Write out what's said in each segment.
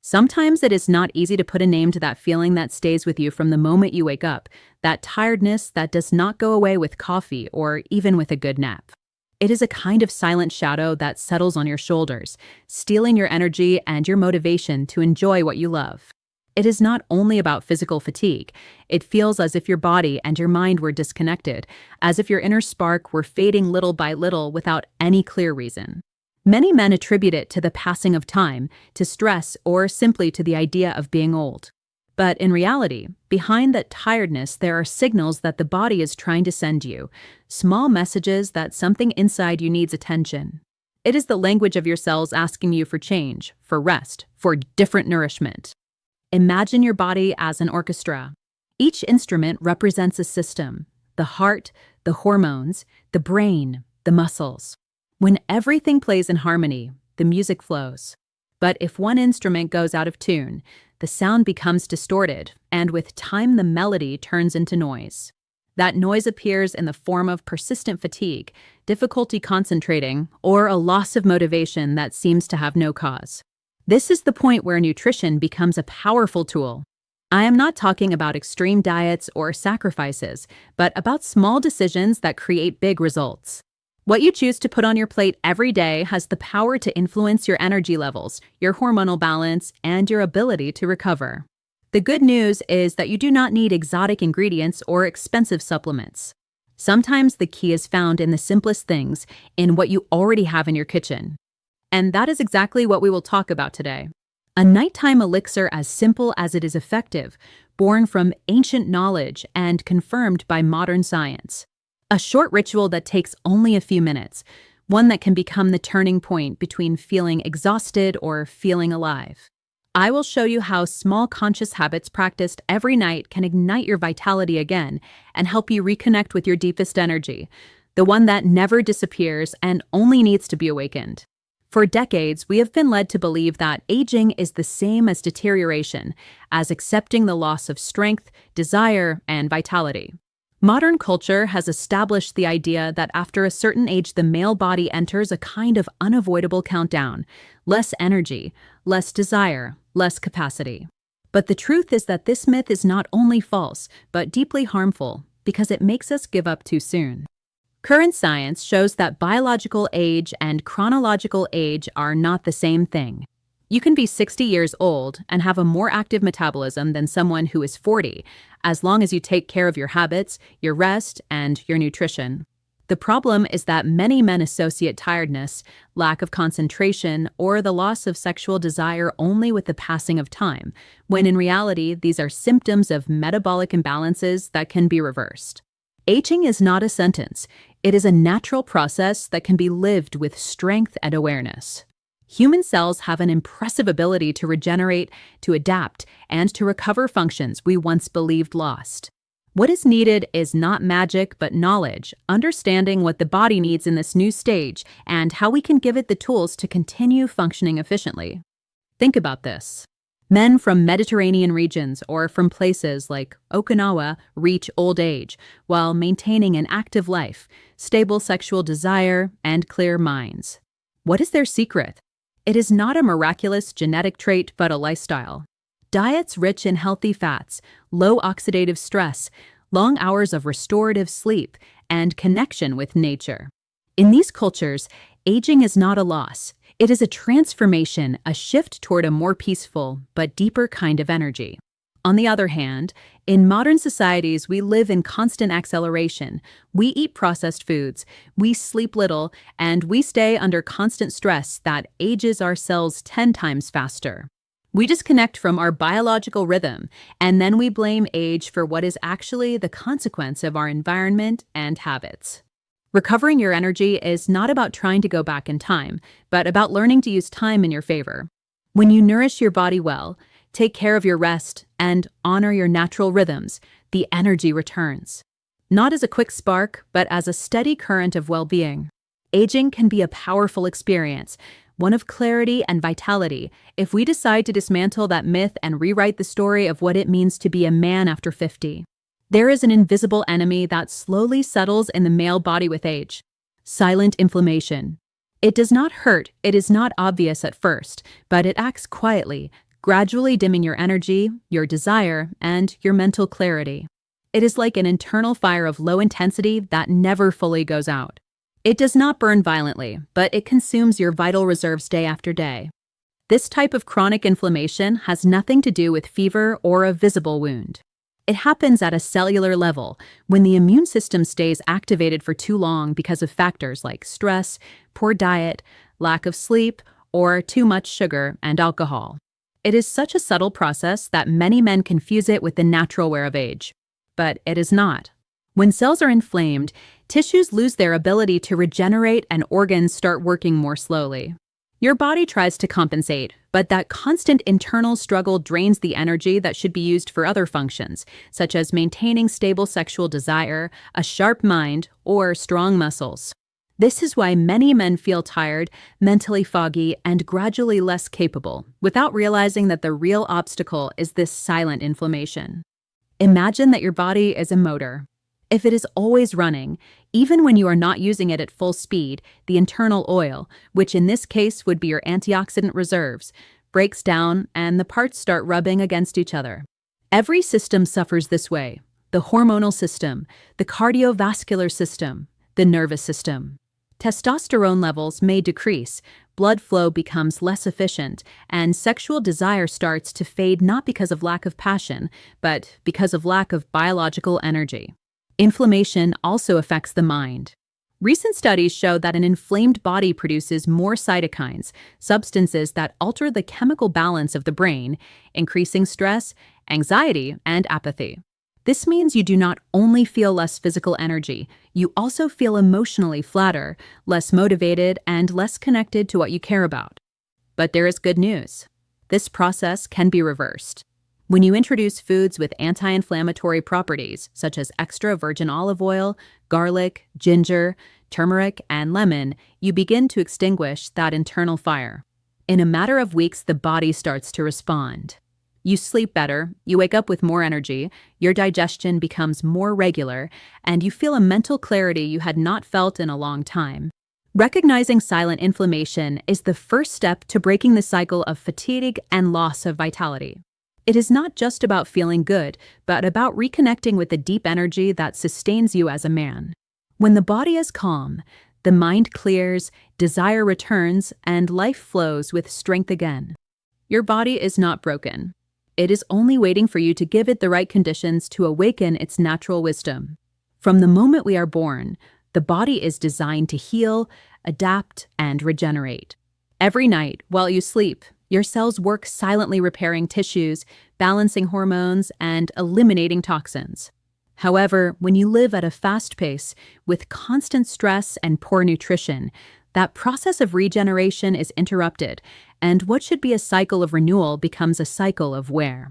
Sometimes it is not easy to put a name to that feeling that stays with you from the moment you wake up, that tiredness that does not go away with coffee or even with a good nap. It is a kind of silent shadow that settles on your shoulders, stealing your energy and your motivation to enjoy what you love. It is not only about physical fatigue. It feels as if your body and your mind were disconnected, as if your inner spark were fading little by little without any clear reason. Many men attribute it to the passing of time, to stress, or simply to the idea of being old. But in reality, behind that tiredness, there are signals that the body is trying to send you, small messages that something inside you needs attention. It is the language of your cells asking you for change, for rest, for different nourishment. Imagine your body as an orchestra. Each instrument represents a system: the heart, the hormones, the brain, the muscles. When everything plays in harmony, the music flows. But if one instrument goes out of tune, the sound becomes distorted, and with time the melody turns into noise. That noise appears in the form of persistent fatigue, difficulty concentrating, or a loss of motivation that seems to have no cause. This is the point where nutrition becomes a powerful tool. I am not talking about extreme diets or sacrifices, but about small decisions that create big results. What you choose to put on your plate every day has the power to influence your energy levels, your hormonal balance, and your ability to recover. The good news is that you do not need exotic ingredients or expensive supplements. Sometimes the key is found in the simplest things, in what you already have in your kitchen. And that is exactly what we will talk about today. A nighttime elixir as simple as it is effective, born from ancient knowledge and confirmed by modern science. A short ritual that takes only a few minutes, one that can become the turning point between feeling exhausted or feeling alive. I will show you how small conscious habits practiced every night can ignite your vitality again and help you reconnect with your deepest energy, the one that never disappears and only needs to be awakened. For decades, we have been led to believe that aging is the same as deterioration, as accepting the loss of strength, desire, and vitality. Modern culture has established the idea that after a certain age, the male body enters a kind of unavoidable countdown: less energy, less desire, less capacity. But the truth is that this myth is not only false, but deeply harmful, because it makes us give up too soon. Current science shows that biological age and chronological age are not the same thing. You can be 60 years old and have a more active metabolism than someone who is 40, as long as you take care of your habits, your rest, and your nutrition. The problem is that many men associate tiredness, lack of concentration, or the loss of sexual desire only with the passing of time, when in reality these are symptoms of metabolic imbalances that can be reversed. Aging is not a sentence. It is a natural process that can be lived with strength and awareness. Human cells have an impressive ability to regenerate, to adapt, and to recover functions we once believed lost. What is needed is not magic, but knowledge, understanding what the body needs in this new stage, and how we can give it the tools to continue functioning efficiently. Think about this. Men from Mediterranean regions or from places like Okinawa reach old age while maintaining an active life, stable sexual desire, and clear minds. What is their secret? It is not a miraculous genetic trait, but a lifestyle. Diets rich in healthy fats, low oxidative stress, long hours of restorative sleep, and connection with nature. In these cultures, aging is not a loss. It is a transformation, a shift toward a more peaceful but deeper kind of energy. On the other hand, in modern societies, we live in constant acceleration. We eat processed foods, we sleep little, and we stay under constant stress that ages our cells 10 times faster. We disconnect from our biological rhythm, and then we blame age for what is actually the consequence of our environment and habits. Recovering your energy is not about trying to go back in time, but about learning to use time in your favor. When you nourish your body well, take care of your rest, and honor your natural rhythms, the energy returns. Not as a quick spark, but as a steady current of well-being. Aging can be a powerful experience, one of clarity and vitality, if we decide to dismantle that myth and rewrite the story of what it means to be a man after 50. There is an invisible enemy that slowly settles in the male body with age: silent inflammation. It does not hurt, it is not obvious at first, but it acts quietly, gradually dimming your energy, your desire, and your mental clarity. It is like an internal fire of low intensity that never fully goes out. It does not burn violently, but it consumes your vital reserves day after day. This type of chronic inflammation has nothing to do with fever or a visible wound. It happens at a cellular level when the immune system stays activated for too long because of factors like stress, poor diet, lack of sleep, or too much sugar and alcohol. It is such a subtle process that many men confuse it with the natural wear of age. But it is not. When cells are inflamed, tissues lose their ability to regenerate and organs start working more slowly. Your body tries to compensate, but that constant internal struggle drains the energy that should be used for other functions, such as maintaining stable sexual desire, a sharp mind, or strong muscles. This is why many men feel tired, mentally foggy, and gradually less capable, without realizing that the real obstacle is this silent inflammation. Imagine that your body is a motor. If it is always running, even when you are not using it at full speed, the internal oil, which in this case would be your antioxidant reserves, breaks down and the parts start rubbing against each other. Every system suffers this way: the hormonal system, the cardiovascular system, the nervous system. Testosterone levels may decrease, blood flow becomes less efficient, and sexual desire starts to fade not because of lack of passion, but because of lack of biological energy. Inflammation also affects the mind. Recent studies show that an inflamed body produces more cytokines, substances that alter the chemical balance of the brain, increasing stress, anxiety, and apathy. This means you do not only feel less physical energy, you also feel emotionally flatter, less motivated, and less connected to what you care about. But there is good news. This process can be reversed. When you introduce foods with anti-inflammatory properties, such as extra virgin olive oil, garlic, ginger, turmeric, and lemon, you begin to extinguish that internal fire. In a matter of weeks, the body starts to respond. You sleep better, you wake up with more energy, your digestion becomes more regular, and you feel a mental clarity you had not felt in a long time. Recognizing silent inflammation is the first step to breaking the cycle of fatigue and loss of vitality. It is not just about feeling good, but about reconnecting with the deep energy that sustains you as a man. When the body is calm, the mind clears, desire returns, and life flows with strength again. Your body is not broken. It is only waiting for you to give it the right conditions to awaken its natural wisdom. From the moment we are born, the body is designed to heal, adapt, and regenerate. Every night, while you sleep, your cells work silently repairing tissues, balancing hormones, and eliminating toxins. However, when you live at a fast pace, with constant stress and poor nutrition, that process of regeneration is interrupted, and what should be a cycle of renewal becomes a cycle of wear.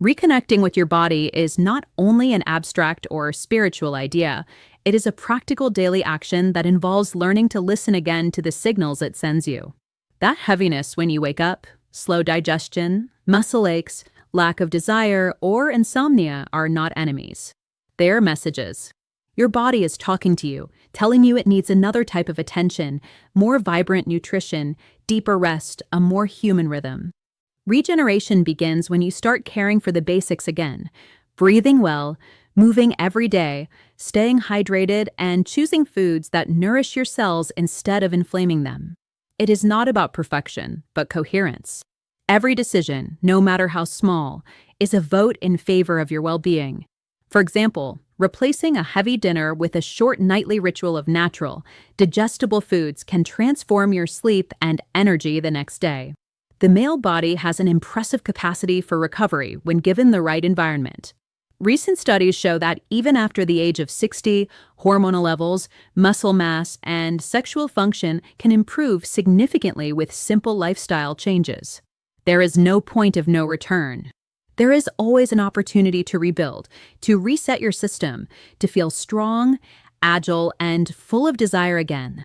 Reconnecting with your body is not only an abstract or spiritual idea, it is a practical daily action that involves learning to listen again to the signals it sends you. That heaviness when you wake up, slow digestion, muscle aches, lack of desire, or insomnia are not enemies. They are messages. Your body is talking to you, telling you it needs another type of attention, more vibrant nutrition, deeper rest, a more human rhythm. Regeneration begins when you start caring for the basics again, breathing well, moving every day, staying hydrated, and choosing foods that nourish your cells instead of inflaming them. It is not about perfection, but coherence. Every decision, no matter how small, is a vote in favor of your well-being. For example, replacing a heavy dinner with a short nightly ritual of natural, digestible foods can transform your sleep and energy the next day. The male body has an impressive capacity for recovery when given the right environment. Recent studies show that even after the age of 60, hormonal levels, muscle mass, and sexual function can improve significantly with simple lifestyle changes. There is no point of no return. There is always an opportunity to rebuild, to reset your system, to feel strong, agile, and full of desire again.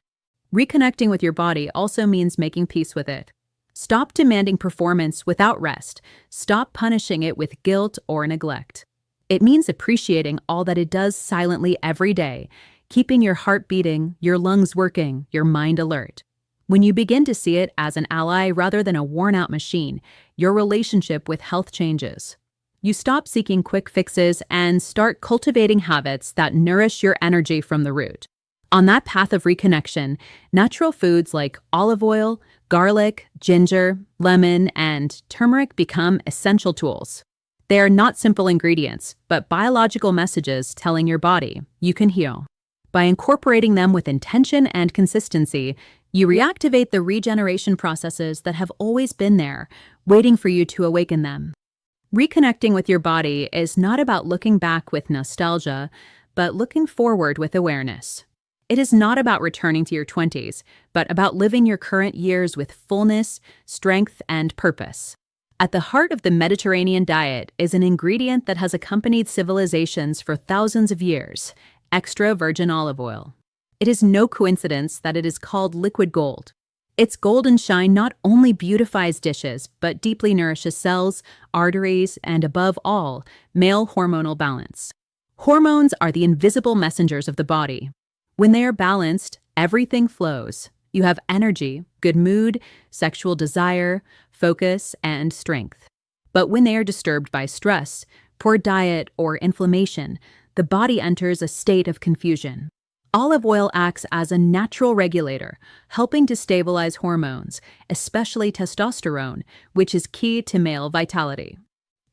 Reconnecting with your body also means making peace with it. Stop demanding performance without rest. Stop punishing it with guilt or neglect. It means appreciating all that it does silently every day, keeping your heart beating, your lungs working, your mind alert. When you begin to see it as an ally rather than a worn-out machine, your relationship with health changes. You stop seeking quick fixes and start cultivating habits that nourish your energy from the root. On that path of reconnection, natural foods like olive oil, garlic, ginger, lemon, and turmeric become essential tools. They are not simple ingredients, but biological messages telling your body you can heal. By incorporating them with intention and consistency, you reactivate the regeneration processes that have always been there, waiting for you to awaken them. Reconnecting with your body is not about looking back with nostalgia, but looking forward with awareness. It is not about returning to your 20s, but about living your current years with fullness, strength, and purpose. At the heart of the Mediterranean diet is an ingredient that has accompanied civilizations for thousands of years: extra virgin olive oil. It is no coincidence that it is called liquid gold. Its golden shine not only beautifies dishes, but deeply nourishes cells, arteries, and above all, male hormonal balance. Hormones are the invisible messengers of the body. When they are balanced, everything flows. You have energy, good mood, sexual desire, focus, and strength. But when they are disturbed by stress, poor diet, or inflammation, the body enters a state of confusion. Olive oil acts as a natural regulator, helping to stabilize hormones, especially testosterone, which is key to male vitality.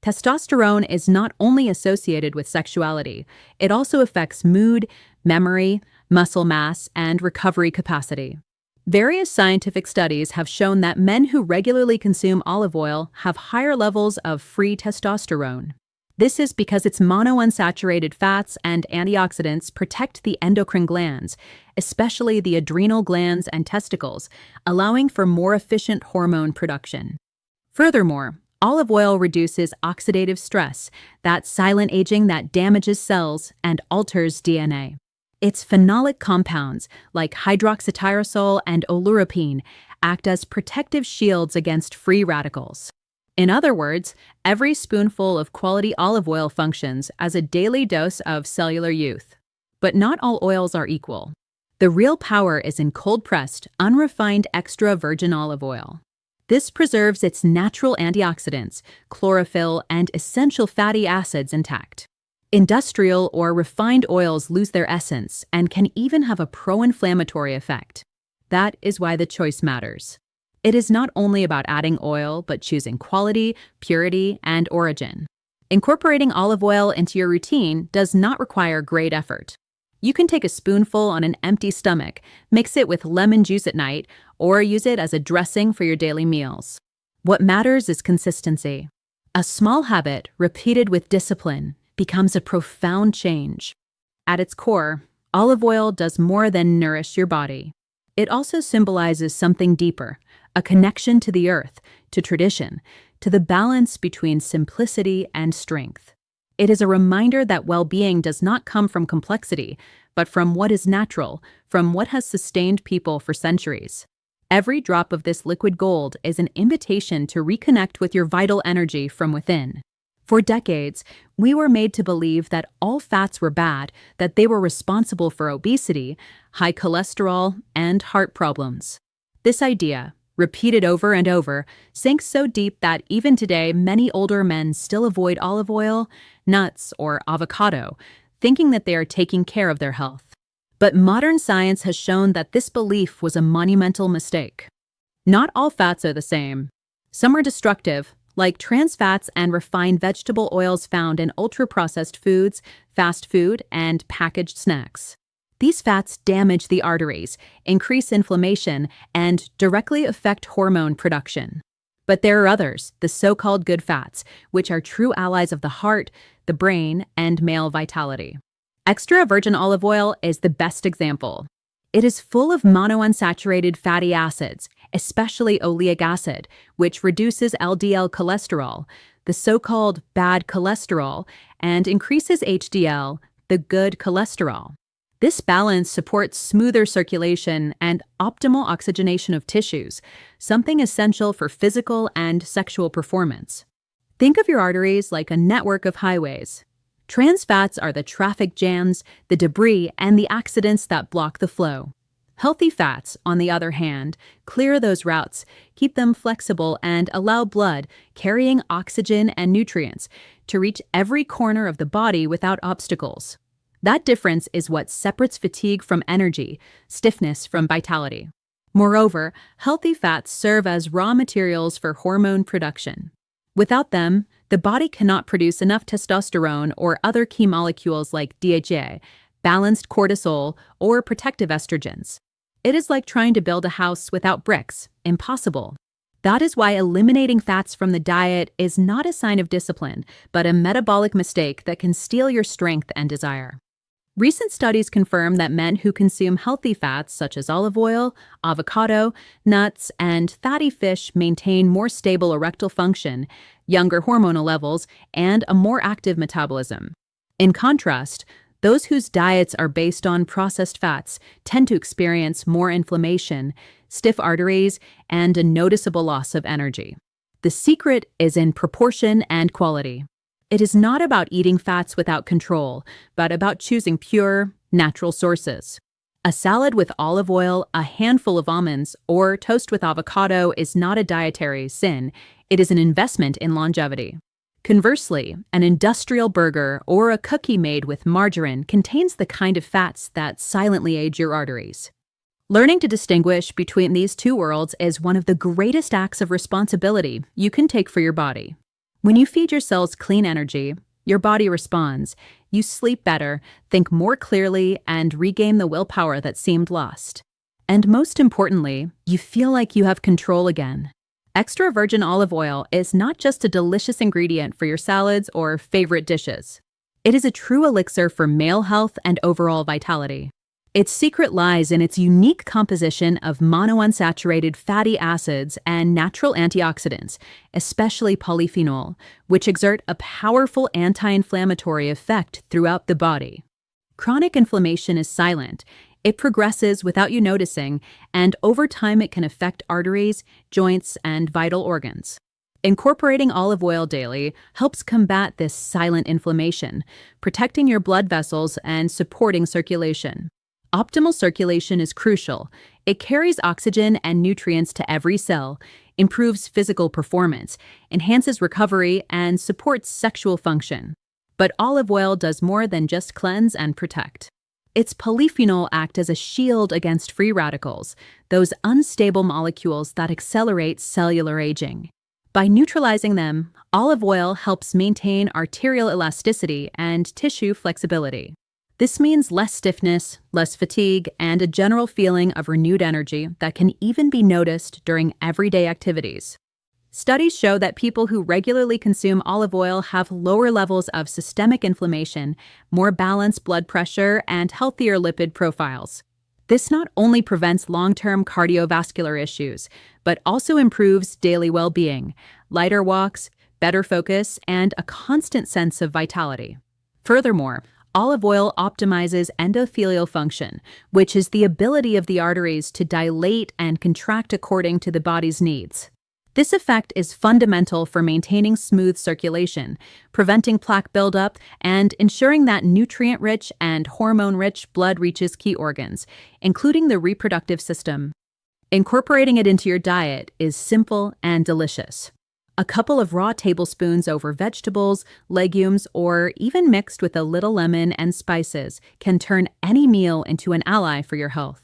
Testosterone is not only associated with sexuality, it also affects mood, memory, muscle mass, and recovery capacity. Various scientific studies have shown that men who regularly consume olive oil have higher levels of free testosterone. This is because its monounsaturated fats and antioxidants protect the endocrine glands, especially the adrenal glands and testicles, allowing for more efficient hormone production. Furthermore, olive oil reduces oxidative stress, that silent aging that damages cells and alters DNA. Its phenolic compounds, like hydroxytyrosol and oleuropein, act as protective shields against free radicals. In other words, every spoonful of quality olive oil functions as a daily dose of cellular youth. But not all oils are equal. The real power is in cold-pressed, unrefined extra virgin olive oil. This preserves its natural antioxidants, chlorophyll, and essential fatty acids intact. Industrial or refined oils lose their essence and can even have a pro-inflammatory effect. That is why the choice matters. It is not only about adding oil, but choosing quality, purity, and origin. Incorporating olive oil into your routine does not require great effort. You can take a spoonful on an empty stomach, mix it with lemon juice at night, or use it as a dressing for your daily meals. What matters is consistency. A small habit, repeated with discipline, becomes a profound change. At its core, olive oil does more than nourish your body. It also symbolizes something deeper, a connection to the earth, to tradition, to the balance between simplicity and strength. It is a reminder that well-being does not come from complexity, but from what is natural, from what has sustained people for centuries. Every drop of this liquid gold is an invitation to reconnect with your vital energy from within. For decades, we were made to believe that all fats were bad, that they were responsible for obesity, high cholesterol, and heart problems. This idea, repeated over and over, sinks so deep that even today many older men still avoid olive oil, nuts, or avocado, thinking that they are taking care of their health. But modern science has shown that this belief was a monumental mistake. Not all fats are the same. Some are destructive, like trans fats and refined vegetable oils found in ultra-processed foods, fast food, and packaged snacks. These fats damage the arteries, increase inflammation, and directly affect hormone production. But there are others, the so-called good fats, which are true allies of the heart, the brain, and male vitality. Extra virgin olive oil is the best example. It is full of monounsaturated fatty acids, especially oleic acid, which reduces LDL cholesterol, the so-called bad cholesterol, and increases HDL, the good cholesterol. This balance supports smoother circulation and optimal oxygenation of tissues, something essential for physical and sexual performance. Think of your arteries like a network of highways. Trans fats are the traffic jams, the debris, and the accidents that block the flow. Healthy fats, on the other hand, clear those routes, keep them flexible, and allow blood, carrying oxygen and nutrients, to reach every corner of the body without obstacles. That difference is what separates fatigue from energy, stiffness from vitality. Moreover, healthy fats serve as raw materials for hormone production. Without them, the body cannot produce enough testosterone or other key molecules like DHA, balanced cortisol, or protective estrogens. It is like trying to build a house without bricks. Impossible. That is why eliminating fats from the diet is not a sign of discipline, but a metabolic mistake that can steal your strength and desire. Recent studies confirm that men who consume healthy fats such as olive oil, avocado, nuts, and fatty fish maintain more stable erectile function, younger hormonal levels, and a more active metabolism. In contrast, those whose diets are based on processed fats tend to experience more inflammation, stiff arteries, and a noticeable loss of energy. The secret is in proportion and quality. It is not about eating fats without control, but about choosing pure, natural sources. A salad with olive oil, a handful of almonds, or toast with avocado is not a dietary sin. It is an investment in longevity. Conversely, an industrial burger or a cookie made with margarine contains the kind of fats that silently age your arteries. Learning to distinguish between these two worlds is one of the greatest acts of responsibility you can take for your body. When you feed your cells clean energy, your body responds. You sleep better, think more clearly, and regain the willpower that seemed lost. And most importantly, you feel like you have control again. Extra virgin olive oil is not just a delicious ingredient for your salads or favorite dishes. It is a true elixir for male health and overall vitality. Its secret lies in its unique composition of monounsaturated fatty acids and natural antioxidants, especially polyphenol, which exert a powerful anti-inflammatory effect throughout the body. Chronic inflammation is silent. It progresses without you noticing, and over time it can affect arteries, joints, and vital organs. Incorporating olive oil daily helps combat this silent inflammation, protecting your blood vessels and supporting circulation. Optimal circulation is crucial. It carries oxygen and nutrients to every cell, improves physical performance, enhances recovery, and supports sexual function. But olive oil does more than just cleanse and protect. Its polyphenol act as a shield against free radicals, those unstable molecules that accelerate cellular aging. By neutralizing them, olive oil helps maintain arterial elasticity and tissue flexibility. This means less stiffness, less fatigue, and a general feeling of renewed energy that can even be noticed during everyday activities. Studies show that people who regularly consume olive oil have lower levels of systemic inflammation, more balanced blood pressure, and healthier lipid profiles. This not only prevents long-term cardiovascular issues, but also improves daily well-being, lighter walks, better focus, and a constant sense of vitality. Furthermore, olive oil optimizes endothelial function, which is the ability of the arteries to dilate and contract according to the body's needs. This effect is fundamental for maintaining smooth circulation, preventing plaque buildup, and ensuring that nutrient-rich and hormone-rich blood reaches key organs, including the reproductive system. Incorporating it into your diet is simple and delicious. A couple of raw tablespoons over vegetables, legumes, or even mixed with a little lemon and spices can turn any meal into an ally for your health.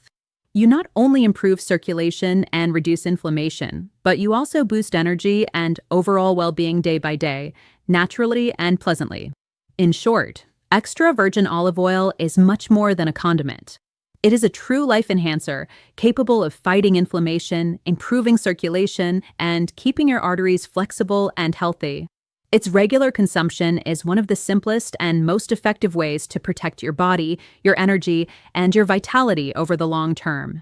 You not only improve circulation and reduce inflammation, but you also boost energy and overall well-being day by day, naturally and pleasantly. In short, extra virgin olive oil is much more than a condiment. It is a true life enhancer, capable of fighting inflammation, improving circulation, and keeping your arteries flexible and healthy. Its regular consumption is one of the simplest and most effective ways to protect your body, your energy, and your vitality over the long term.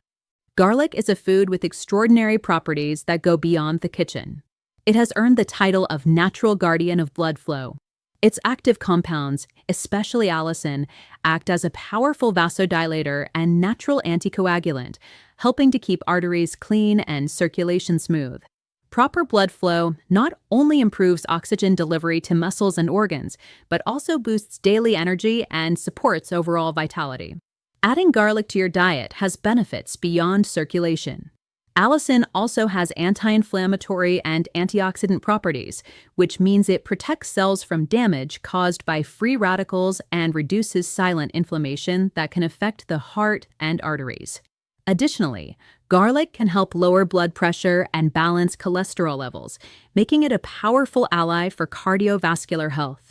Garlic is a food with extraordinary properties that go beyond the kitchen. It has earned the title of natural guardian of blood flow. Its active compounds, especially allicin, act as a powerful vasodilator and natural anticoagulant, helping to keep arteries clean and circulation smooth. Proper blood flow not only improves oxygen delivery to muscles and organs, but also boosts daily energy and supports overall vitality. Adding garlic to your diet has benefits beyond circulation. Allicin also has anti-inflammatory and antioxidant properties, which means it protects cells from damage caused by free radicals and reduces silent inflammation that can affect the heart and arteries. Additionally, garlic can help lower blood pressure and balance cholesterol levels, making it a powerful ally for cardiovascular health.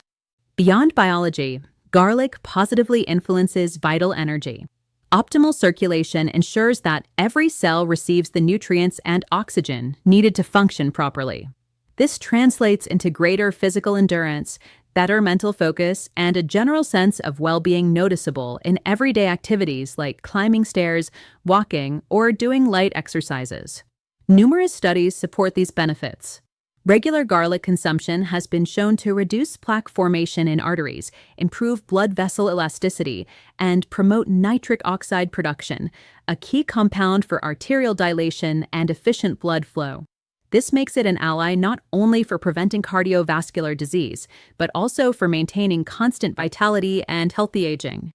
Beyond biology, garlic positively influences vital energy. Optimal circulation ensures that every cell receives the nutrients and oxygen needed to function properly. This translates into greater physical endurance, better mental focus, and a general sense of well-being noticeable in everyday activities like climbing stairs, walking, or doing light exercises. Numerous studies support these benefits. Regular garlic consumption has been shown to reduce plaque formation in arteries, improve blood vessel elasticity, and promote nitric oxide production, a key compound for arterial dilation and efficient blood flow. This makes it an ally not only for preventing cardiovascular disease, but also for maintaining constant vitality and healthy aging.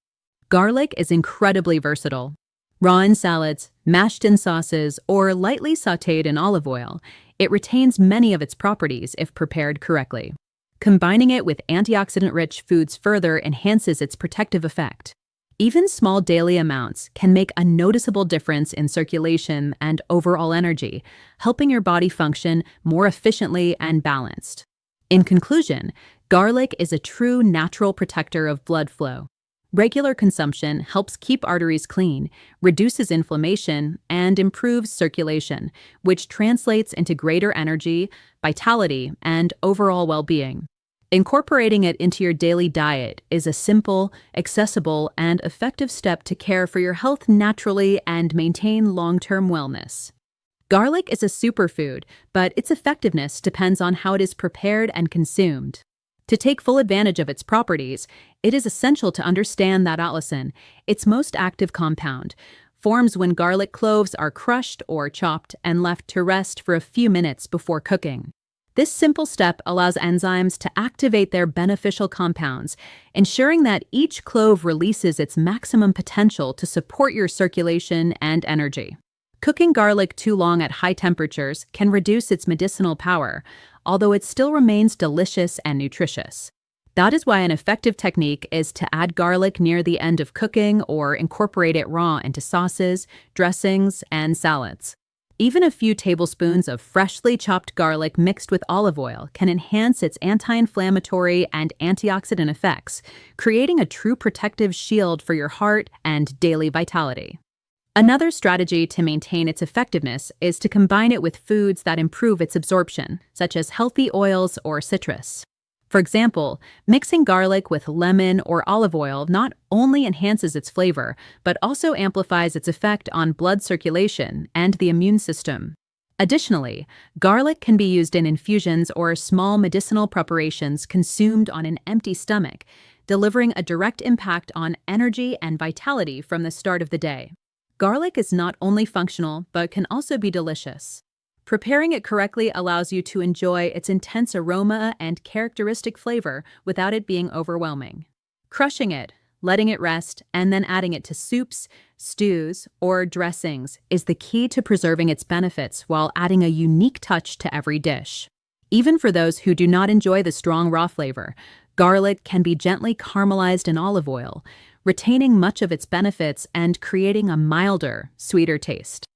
Garlic is incredibly versatile. Raw in salads, mashed in sauces, or lightly sautéed in olive oil, it retains many of its properties if prepared correctly. Combining it with antioxidant-rich foods further enhances its protective effect. Even small daily amounts can make a noticeable difference in circulation and overall energy, helping your body function more efficiently and balanced. In conclusion, garlic is a true natural protector of blood flow. Regular consumption helps keep arteries clean, reduces inflammation, and improves circulation, which translates into greater energy, vitality, and overall well-being. Incorporating it into your daily diet is a simple, accessible, and effective step to care for your health naturally and maintain long-term wellness. Garlic is a superfood, but its effectiveness depends on how it is prepared and consumed. To take full advantage of its properties, it is essential to understand that allicin, its most active compound, forms when garlic cloves are crushed or chopped and left to rest for a few minutes before cooking. This simple step allows enzymes to activate their beneficial compounds, ensuring that each clove releases its maximum potential to support your circulation and energy. Cooking garlic too long at high temperatures can reduce its medicinal power, although it still remains delicious and nutritious. That is why an effective technique is to add garlic near the end of cooking or incorporate it raw into sauces, dressings, and salads. Even a few tablespoons of freshly chopped garlic mixed with olive oil can enhance its anti-inflammatory and antioxidant effects, creating a true protective shield for your heart and daily vitality. Another strategy to maintain its effectiveness is to combine it with foods that improve its absorption, such as healthy oils or citrus. For example, mixing garlic with lemon or olive oil not only enhances its flavor, but also amplifies its effect on blood circulation and the immune system. Additionally, garlic can be used in infusions or small medicinal preparations consumed on an empty stomach, delivering a direct impact on energy and vitality from the start of the day. Garlic is not only functional, but can also be delicious. Preparing it correctly allows you to enjoy its intense aroma and characteristic flavor without it being overwhelming. Crushing it, letting it rest, and then adding it to soups, stews, or dressings is the key to preserving its benefits while adding a unique touch to every dish. Even for those who do not enjoy the strong raw flavor, garlic can be gently caramelized in olive oil, retaining much of its benefits and creating a milder, sweeter taste.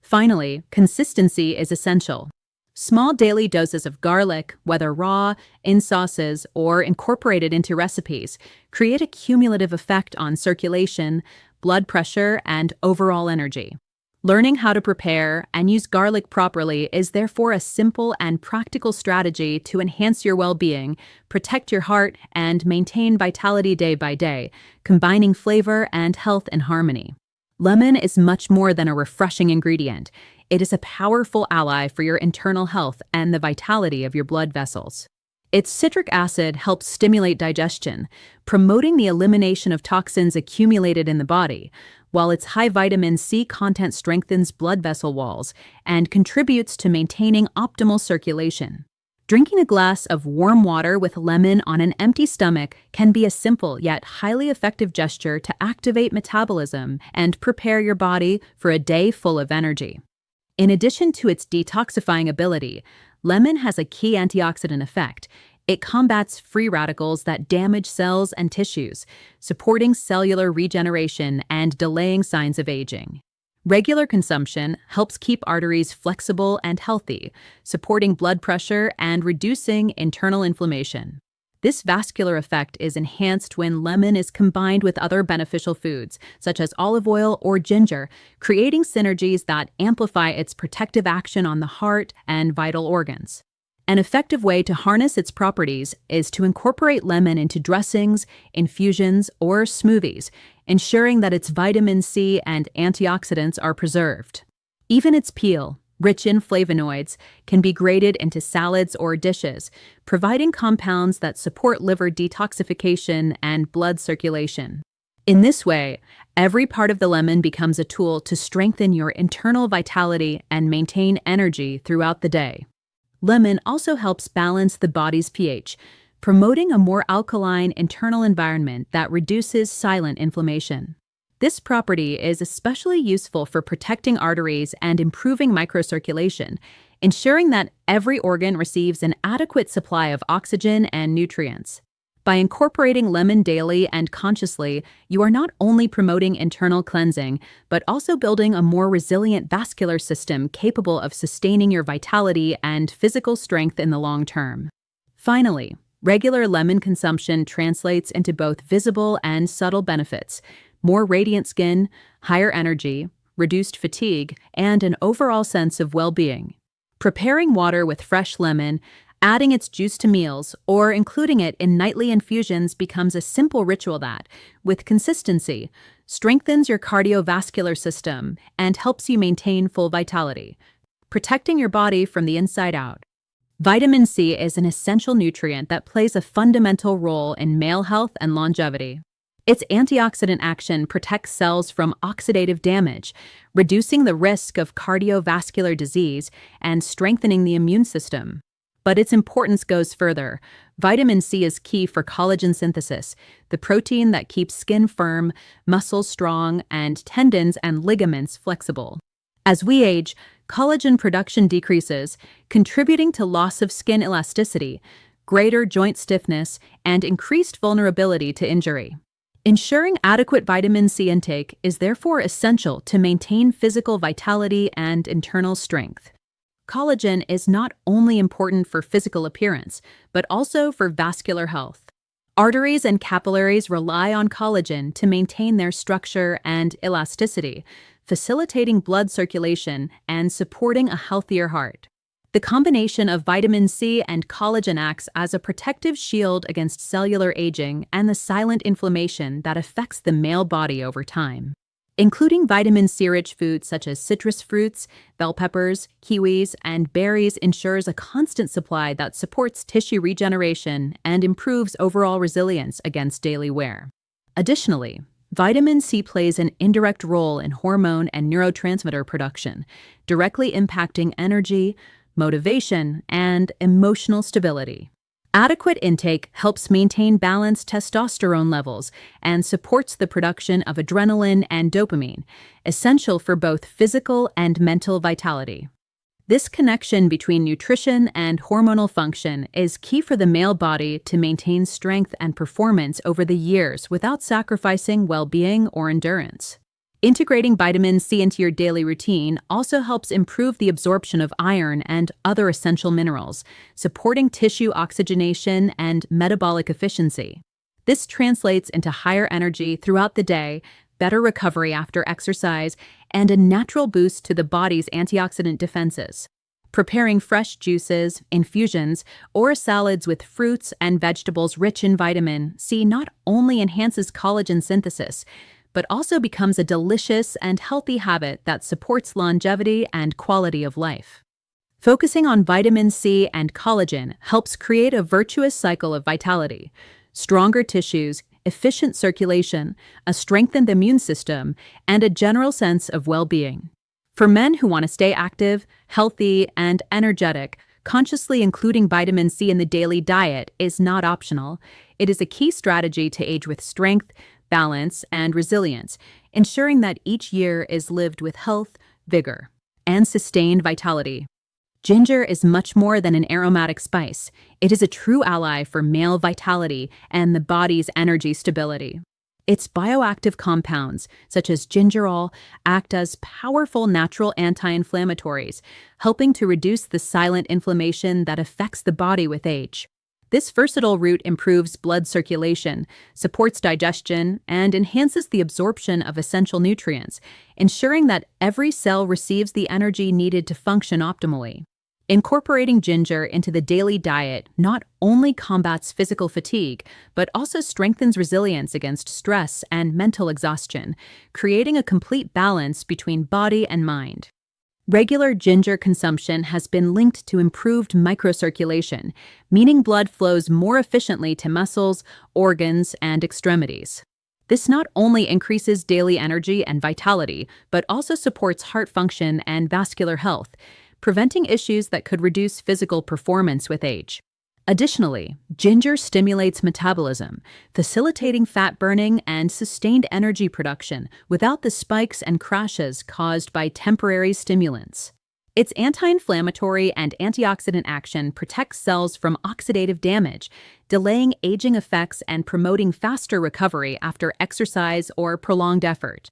Finally, consistency is essential. Small daily doses of garlic, whether raw, in sauces, or incorporated into recipes, create a cumulative effect on circulation, blood pressure, and overall energy. Learning how to prepare and use garlic properly is therefore a simple and practical strategy to enhance your well-being, protect your heart, and maintain vitality day by day, combining flavor and health in harmony. Lemon is much more than a refreshing ingredient. It is a powerful ally for your internal health and the vitality of your blood vessels. Its citric acid helps stimulate digestion, promoting the elimination of toxins accumulated in the body, while its high vitamin C content strengthens blood vessel walls and contributes to maintaining optimal circulation. Drinking a glass of warm water with lemon on an empty stomach can be a simple yet highly effective gesture to activate metabolism and prepare your body for a day full of energy. In addition to its detoxifying ability, lemon has a key antioxidant effect. It combats free radicals that damage cells and tissues, supporting cellular regeneration and delaying signs of aging. Regular consumption helps keep arteries flexible and healthy, supporting blood pressure and reducing internal inflammation. This vascular effect is enhanced when lemon is combined with other beneficial foods, such as olive oil or ginger, creating synergies that amplify its protective action on the heart and vital organs. An effective way to harness its properties is to incorporate lemon into dressings, infusions, or smoothies, ensuring that its vitamin C and antioxidants are preserved. Even its peel, rich in flavonoids, can be grated into salads or dishes, providing compounds that support liver detoxification and blood circulation. In this way, every part of the lemon becomes a tool to strengthen your internal vitality and maintain energy throughout the day. Lemon also helps balance the body's pH, promoting a more alkaline internal environment that reduces silent inflammation. This property is especially useful for protecting arteries and improving microcirculation, ensuring that every organ receives an adequate supply of oxygen and nutrients. By incorporating lemon daily and consciously, you are not only promoting internal cleansing, but also building a more resilient vascular system capable of sustaining your vitality and physical strength in the long term. Finally, regular lemon consumption translates into both visible and subtle benefits: more radiant skin, higher energy, reduced fatigue, and an overall sense of well-being. Preparing water with fresh lemon, adding its juice to meals, or including it in nightly infusions becomes a simple ritual that, with consistency, strengthens your cardiovascular system and helps you maintain full vitality, protecting your body from the inside out. Vitamin C is an essential nutrient that plays a fundamental role in male health and longevity. Its antioxidant action protects cells from oxidative damage, reducing the risk of cardiovascular disease and strengthening the immune system. But its importance goes further. Vitamin C is key for collagen synthesis, the protein that keeps skin firm, muscles strong, and tendons and ligaments flexible. As we age, collagen production decreases, contributing to loss of skin elasticity, greater joint stiffness, and increased vulnerability to injury. Ensuring adequate vitamin C intake is therefore essential to maintain physical vitality and internal strength. Collagen is not only important for physical appearance, but also for vascular health. Arteries and capillaries rely on collagen to maintain their structure and elasticity, facilitating blood circulation and supporting a healthier heart. The combination of vitamin C and collagen acts as a protective shield against cellular aging and the silent inflammation that affects the male body over time. Including vitamin C-rich foods such as citrus fruits, bell peppers, kiwis, and berries ensures a constant supply that supports tissue regeneration and improves overall resilience against daily wear. Additionally, vitamin C plays an indirect role in hormone and neurotransmitter production, directly impacting energy, motivation, and emotional stability. Adequate intake helps maintain balanced testosterone levels and supports the production of adrenaline and dopamine, essential for both physical and mental vitality. This connection between nutrition and hormonal function is key for the male body to maintain strength and performance over the years without sacrificing well-being or endurance. Integrating vitamin C into your daily routine also helps improve the absorption of iron and other essential minerals, supporting tissue oxygenation and metabolic efficiency. This translates into higher energy throughout the day, better recovery after exercise, and a natural boost to the body's antioxidant defenses. Preparing fresh juices, infusions, or salads with fruits and vegetables rich in vitamin C not only enhances collagen synthesis, but also becomes a delicious and healthy habit that supports longevity and quality of life. Focusing on vitamin C and collagen helps create a virtuous cycle of vitality: stronger tissues, efficient circulation, a strengthened immune system, and a general sense of well-being. For men who want to stay active, healthy, and energetic, Consciously including vitamin C in the daily diet is not optional. It is a key strategy to age with strength, balance, and resilience, ensuring that each year is lived with health, vigor, and sustained vitality. Ginger is much more than an aromatic spice. It is a true ally for male vitality and the body's energy stability. Its bioactive compounds, such as gingerol, act as powerful natural anti-inflammatories, helping to reduce the silent inflammation that affects the body with age. This versatile root improves blood circulation, supports digestion, and enhances the absorption of essential nutrients, ensuring that every cell receives the energy needed to function optimally. Incorporating ginger into the daily diet not only combats physical fatigue, but also strengthens resilience against stress and mental exhaustion, creating a complete balance between body and mind. Regular ginger consumption has been linked to improved microcirculation, meaning blood flows more efficiently to muscles, organs, and extremities. This not only increases daily energy and vitality, but also supports heart function and vascular health, preventing issues that could reduce physical performance with age. Additionally, ginger stimulates metabolism, facilitating fat burning and sustained energy production without the spikes and crashes caused by temporary stimulants. Its anti-inflammatory and antioxidant action protects cells from oxidative damage, delaying aging effects and promoting faster recovery after exercise or prolonged effort.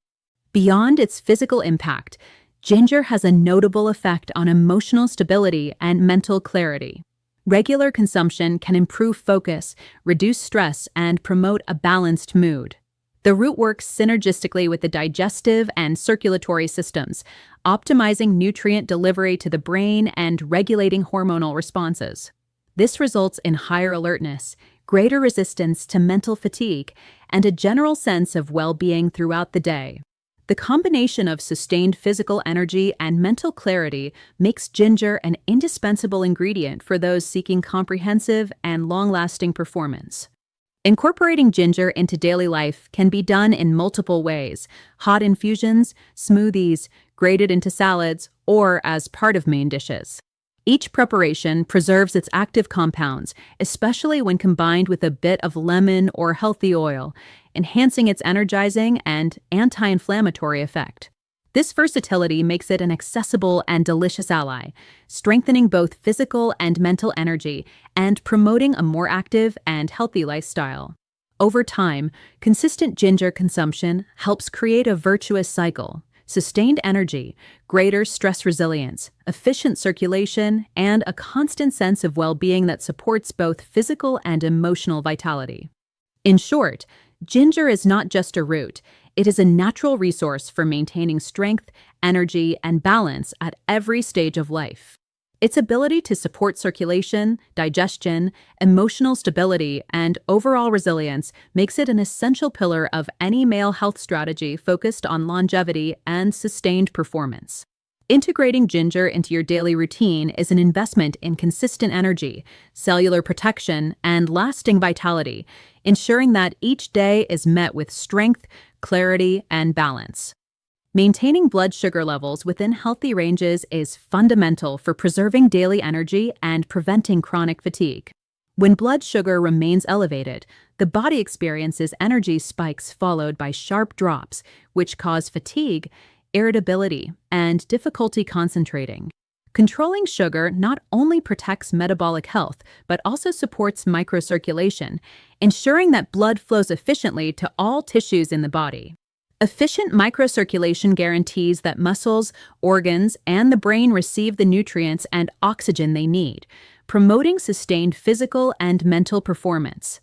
Beyond its physical impact, ginger has a notable effect on emotional stability and mental clarity. Regular consumption can improve focus, reduce stress, and promote a balanced mood. The root works synergistically with the digestive and circulatory systems, optimizing nutrient delivery to the brain and regulating hormonal responses. This results in higher alertness, greater resistance to mental fatigue, and a general sense of well-being throughout the day. The combination of sustained physical energy and mental clarity makes ginger an indispensable ingredient for those seeking comprehensive and long-lasting performance. Incorporating ginger into daily life can be done in multiple ways: hot infusions, smoothies, grated into salads, or as part of main dishes. Each preparation preserves its active compounds, especially when combined with a bit of lemon or healthy oil, enhancing its energizing and anti-inflammatory effect. This versatility makes it an accessible and delicious ally, strengthening both physical and mental energy and promoting a more active and healthy lifestyle. Over time, consistent ginger consumption helps create a virtuous cycle: sustained energy, greater stress resilience, efficient circulation, and a constant sense of well-being that supports both physical and emotional vitality. In short, ginger is not just a root, it is a natural resource for maintaining strength, energy, and balance at every stage of life. Its ability to support circulation, digestion, emotional stability, and overall resilience makes it an essential pillar of any male health strategy focused on longevity and sustained performance. Integrating ginger into your daily routine is an investment in consistent energy, cellular protection, and lasting vitality, ensuring that each day is met with strength, clarity, and balance. Maintaining blood sugar levels within healthy ranges is fundamental for preserving daily energy and preventing chronic fatigue. When blood sugar remains elevated, the body experiences energy spikes followed by sharp drops, which cause fatigue, irritability, and difficulty concentrating. Controlling sugar not only protects metabolic health, but also supports microcirculation, ensuring that blood flows efficiently to all tissues in the body. Efficient microcirculation guarantees that muscles, organs, and the brain receive the nutrients and oxygen they need, promoting sustained physical and mental performance.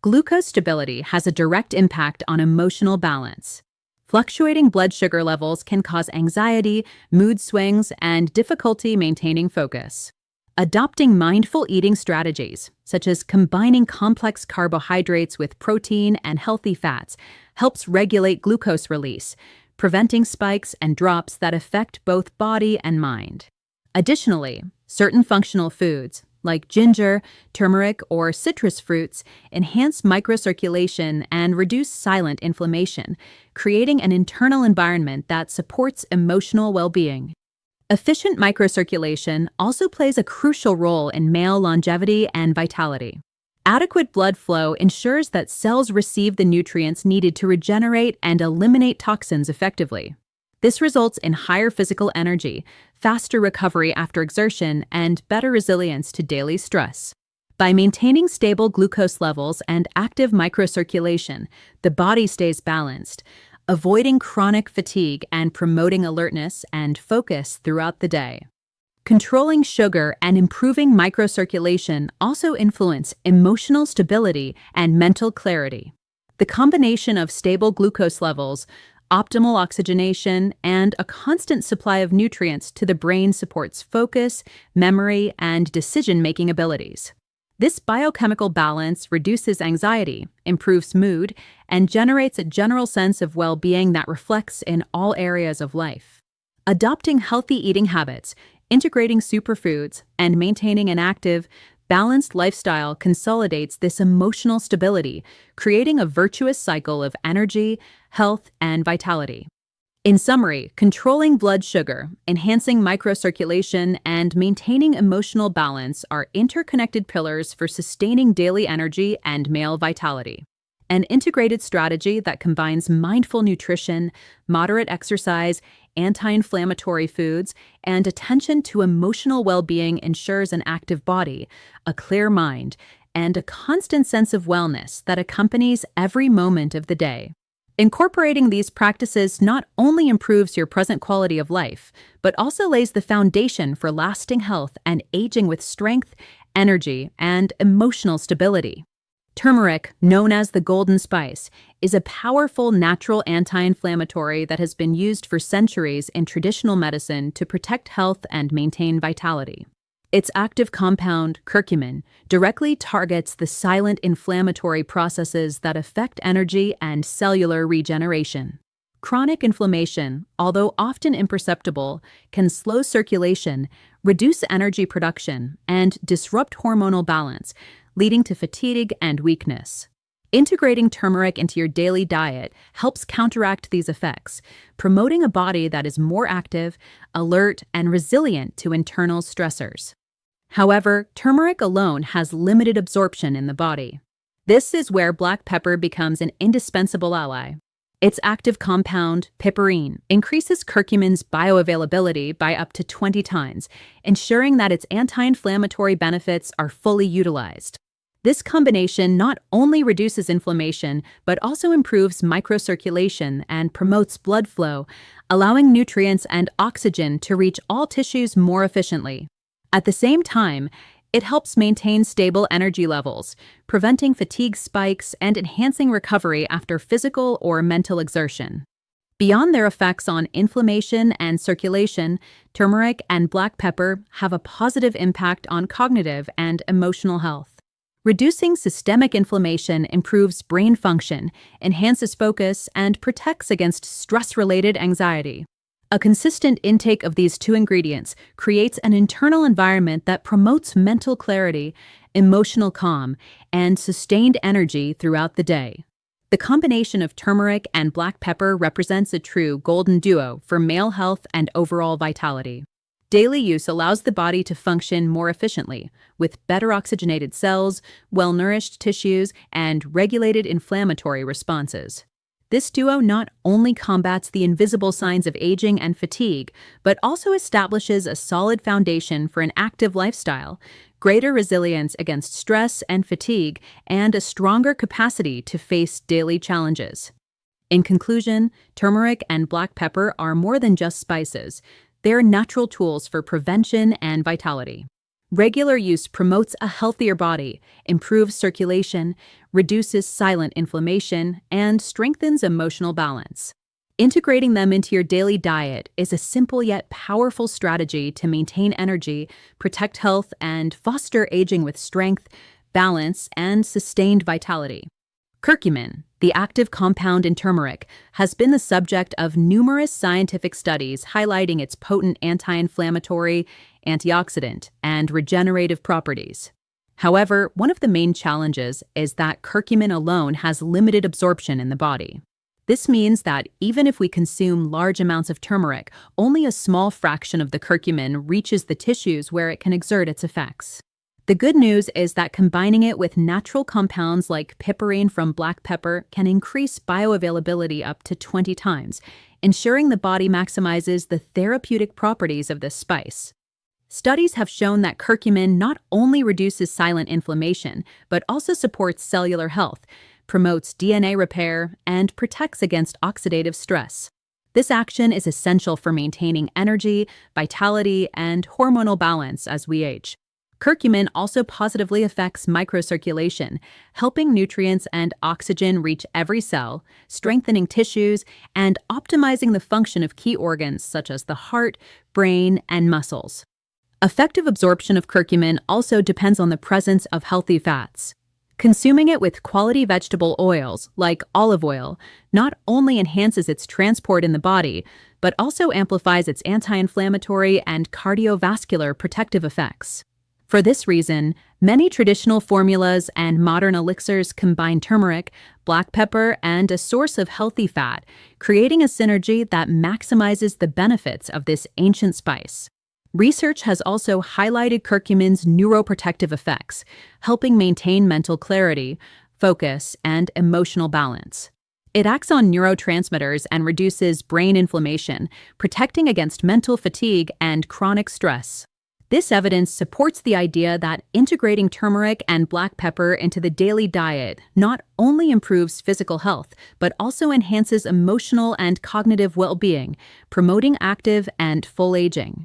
Glucose stability has a direct impact on emotional balance. Fluctuating blood sugar levels can cause anxiety, mood swings, and difficulty maintaining focus. Adopting mindful eating strategies, such as combining complex carbohydrates with protein and healthy fats, helps regulate glucose release, preventing spikes and drops that affect both body and mind. Additionally, certain functional foods, like ginger, turmeric, or citrus fruits, enhance microcirculation and reduce silent inflammation, creating an internal environment that supports emotional well-being. Efficient microcirculation also plays a crucial role in male longevity and vitality. Adequate blood flow ensures that cells receive the nutrients needed to regenerate and eliminate toxins effectively. This results in higher physical energy, faster recovery after exertion, and better resilience to daily stress. By maintaining stable glucose levels and active microcirculation, the body stays balanced, avoiding chronic fatigue and promoting alertness and focus throughout the day. Controlling sugar and improving microcirculation also influence emotional stability and mental clarity. The combination of stable glucose levels, optimal oxygenation, and a constant supply of nutrients to the brain supports focus, memory, and decision-making abilities. This biochemical balance reduces anxiety, improves mood, and generates a general sense of well-being that reflects in all areas of life. Adopting healthy eating habits, integrating superfoods, and maintaining an active, balanced lifestyle consolidates this emotional stability, creating a virtuous cycle of energy, health, and vitality. In summary, controlling blood sugar, enhancing microcirculation, and maintaining emotional balance are interconnected pillars for sustaining daily energy and male vitality. An integrated strategy that combines mindful nutrition, moderate exercise, anti-inflammatory foods, and attention to emotional well-being ensures an active body, a clear mind, and a constant sense of wellness that accompanies every moment of the day. Incorporating these practices not only improves your present quality of life, but also lays the foundation for lasting health and aging with strength, energy, and emotional stability. Turmeric, known as the golden spice, is a powerful natural anti-inflammatory that has been used for centuries in traditional medicine to protect health and maintain vitality. Its active compound, curcumin, directly targets the silent inflammatory processes that affect energy and cellular regeneration. Chronic inflammation, although often imperceptible, can slow circulation, reduce energy production, and disrupt hormonal balance, leading to fatigue and weakness. Integrating turmeric into your daily diet helps counteract these effects, promoting a body that is more active, alert, and resilient to internal stressors. However, turmeric alone has limited absorption in the body. This is where black pepper becomes an indispensable ally. Its active compound, piperine, increases curcumin's bioavailability by up to 20 times, ensuring that its anti-inflammatory benefits are fully utilized. This combination not only reduces inflammation, but also improves microcirculation and promotes blood flow, allowing nutrients and oxygen to reach all tissues more efficiently. At the same time, it helps maintain stable energy levels, preventing fatigue spikes and enhancing recovery after physical or mental exertion. Beyond their effects on inflammation and circulation, turmeric and black pepper have a positive impact on cognitive and emotional health. Reducing systemic inflammation improves brain function, enhances focus, and protects against stress-related anxiety. A consistent intake of these two ingredients creates an internal environment that promotes mental clarity, emotional calm, and sustained energy throughout the day. The combination of turmeric and black pepper represents a true golden duo for male health and overall vitality. Daily use allows the body to function more efficiently, with better oxygenated cells, well-nourished tissues, and regulated inflammatory responses. This duo not only combats the invisible signs of aging and fatigue, but also establishes a solid foundation for an active lifestyle, greater resilience against stress and fatigue, and a stronger capacity to face daily challenges. In conclusion, turmeric and black pepper are more than just spices. They're natural tools for prevention and vitality. Regular use promotes a healthier body, improves circulation, reduces silent inflammation, and strengthens emotional balance. Integrating them into your daily diet is a simple yet powerful strategy to maintain energy, protect health, and foster aging with strength, balance, and sustained vitality. Curcumin, the active compound in turmeric, has been the subject of numerous scientific studies highlighting its potent anti-inflammatory, antioxidant, and regenerative properties. However, one of the main challenges is that curcumin alone has limited absorption in the body. This means that even if we consume large amounts of turmeric, only a small fraction of the curcumin reaches the tissues where it can exert its effects. The good news is that combining it with natural compounds like piperine from black pepper can increase bioavailability up to 20 times, ensuring the body maximizes the therapeutic properties of this spice. Studies have shown that curcumin not only reduces silent inflammation, but also supports cellular health, promotes DNA repair, and protects against oxidative stress. This action is essential for maintaining energy, vitality, and hormonal balance as we age. Curcumin also positively affects microcirculation, helping nutrients and oxygen reach every cell, strengthening tissues, and optimizing the function of key organs such as the heart, brain, and muscles. Effective absorption of curcumin also depends on the presence of healthy fats. Consuming it with quality vegetable oils, like olive oil, not only enhances its transport in the body, but also amplifies its anti-inflammatory and cardiovascular protective effects. For this reason, many traditional formulas and modern elixirs combine turmeric, black pepper, and a source of healthy fat, creating a synergy that maximizes the benefits of this ancient spice. Research has also highlighted curcumin's neuroprotective effects, helping maintain mental clarity, focus, and emotional balance. It acts on neurotransmitters and reduces brain inflammation, protecting against mental fatigue and chronic stress. This evidence supports the idea that integrating turmeric and black pepper into the daily diet not only improves physical health, but also enhances emotional and cognitive well-being, promoting active and full aging.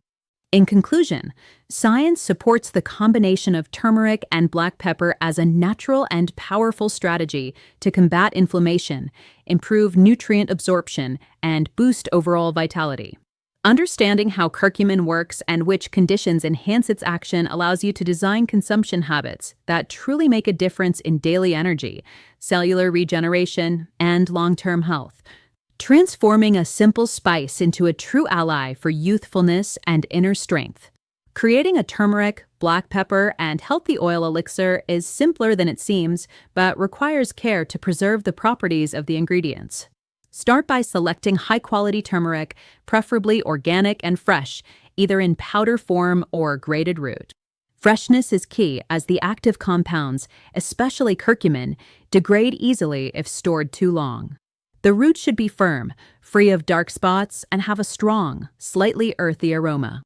In conclusion, science supports the combination of turmeric and black pepper as a natural and powerful strategy to combat inflammation, improve nutrient absorption, and boost overall vitality. Understanding how curcumin works and which conditions enhance its action allows you to design consumption habits that truly make a difference in daily energy, cellular regeneration, and long-term health, transforming a simple spice into a true ally for youthfulness and inner strength. Creating a turmeric, black pepper, and healthy oil elixir is simpler than it seems, but requires care to preserve the properties of the ingredients. Start by selecting high-quality turmeric, preferably organic and fresh, either in powder form or grated root. Freshness is key as the active compounds, especially curcumin, degrade easily if stored too long. The root should be firm, free of dark spots, and have a strong, slightly earthy aroma.